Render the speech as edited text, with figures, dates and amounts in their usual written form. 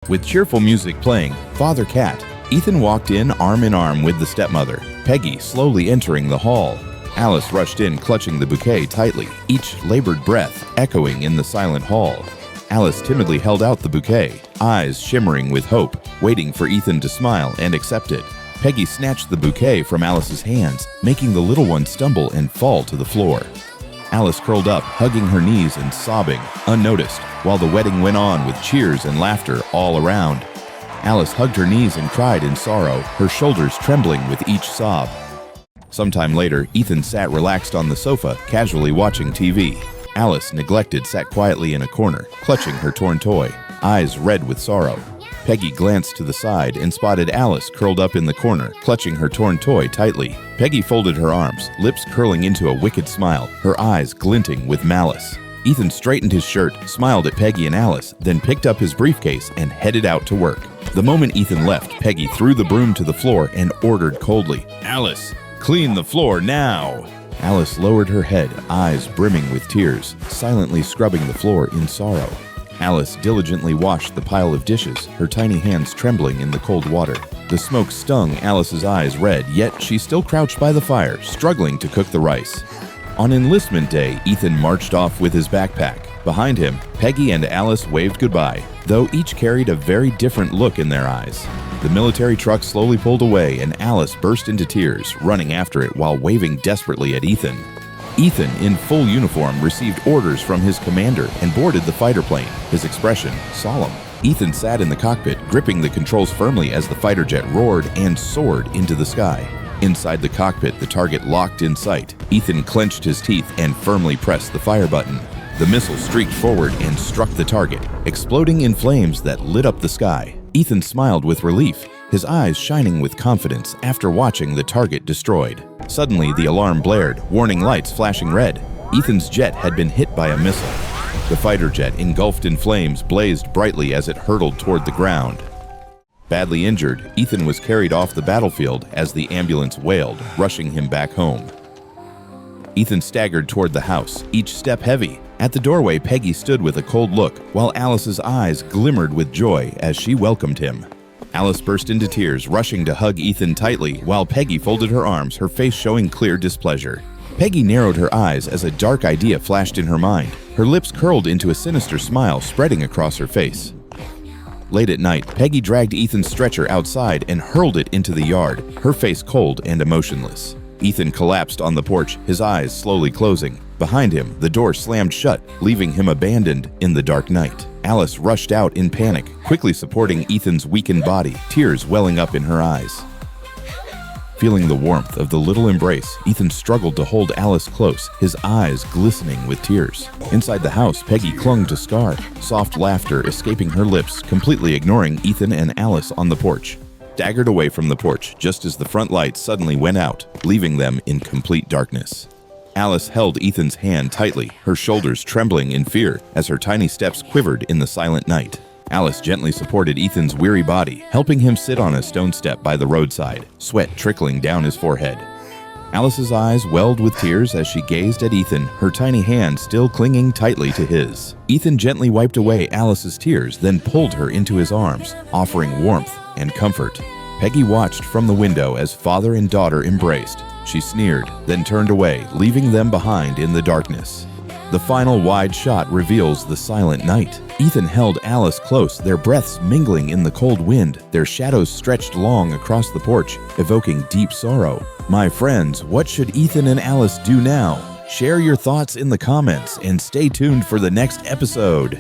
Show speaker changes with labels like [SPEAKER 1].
[SPEAKER 1] With cheerful music playing, Father Cat, Ethan walked in arm with the stepmother, Peggy slowly entering the hall. Alice rushed in clutching the bouquet tightly, each labored breath echoing in the silent hall. Alice timidly held out the bouquet, eyes shimmering with hope, waiting for Ethan to smile and accept it. Peggy snatched the bouquet from Alice's hands, making the little one stumble and fall to the floor. Alice curled up, hugging her knees and sobbing, unnoticed, while the wedding went on with cheers and laughter all around. Alice hugged her knees and cried in sorrow, her shoulders trembling with each sob. Sometime later, Ethan sat relaxed on the sofa, casually watching TV. Alice, neglected, sat quietly in a corner, clutching her torn toy, eyes red with sorrow. Peggy glanced to the side and spotted Alice curled up in the corner, clutching her torn toy tightly. Peggy folded her arms, lips curling into a wicked smile, her eyes glinting with malice. Ethan straightened his shirt, smiled at Peggy and Alice, then picked up his briefcase and headed out to work. The moment Ethan left, Peggy threw the broom to the floor and ordered coldly, "Alice, clean the floor now!" Alice lowered her head, eyes brimming with tears, silently scrubbing the floor in sorrow. Alice diligently washed the pile of dishes, her tiny hands trembling in the cold water. The smoke stung Alice's eyes red, yet she still crouched by the fire, struggling to cook the rice. On enlistment day, Ethan marched off with his backpack. Behind him, Peggy and Alice waved goodbye, though each carried a very different look in their eyes. The military truck slowly pulled away and Alice burst into tears, running after it while waving desperately at Ethan. Ethan, in full uniform, received orders from his commander and boarded the fighter plane, his expression solemn. Ethan sat in the cockpit, gripping the controls firmly as the fighter jet roared and soared into the sky. Inside the cockpit, the target locked in sight. Ethan clenched his teeth and firmly pressed the fire button. The missile streaked forward and struck the target, exploding in flames that lit up the sky. Ethan smiled with relief, his eyes shining with confidence after watching the target destroyed. Suddenly, the alarm blared, warning lights flashing red. Ethan's jet had been hit by a missile. The fighter jet, engulfed in flames, blazed brightly as it hurtled toward the ground. Badly injured, Ethan was carried off the battlefield as the ambulance wailed, rushing him back home. Ethan staggered toward the house, each step heavy. At the doorway, Peggy stood with a cold look, while Alice's eyes glimmered with joy as she welcomed him. Alice burst into tears, rushing to hug Ethan tightly, while Peggy folded her arms, her face showing clear displeasure. Peggy narrowed her eyes as a dark idea flashed in her mind. Her lips curled into a sinister smile spreading across her face. Late at night, Peggy dragged Ethan's stretcher outside and hurled it into the yard, her face cold and emotionless. Ethan collapsed on the porch, his eyes slowly closing. Behind him, the door slammed shut, leaving him abandoned in the dark night. Alice rushed out in panic, quickly supporting Ethan's weakened body, tears welling up in her eyes. Feeling the warmth of the little embrace, Ethan struggled to hold Alice close, his eyes glistening with tears. Inside the house, Peggy clung to Scar, soft laughter escaping her lips, completely ignoring Ethan and Alice on the porch. Staggered away from the porch just as the front lights suddenly went out, leaving them in complete darkness. Alice held Ethan's hand tightly, her shoulders trembling in fear as her tiny steps quivered in the silent night. Alice gently supported Ethan's weary body, helping him sit on a stone step by the roadside, sweat trickling down his forehead. Alice's eyes welled with tears as she gazed at Ethan, her tiny hand still clinging tightly to his. Ethan gently wiped away Alice's tears, then pulled her into his arms, offering warmth and comfort. Peggy watched from the window as father and daughter embraced. She sneered, then turned away, leaving them behind in the darkness. The final wide shot reveals the silent night. Ethan held Alice close, their breaths mingling in the cold wind, their shadows stretched long across the porch, evoking deep sorrow. My friends, what should Ethan and Alice do now? Share your thoughts in the comments and stay tuned for the next episode.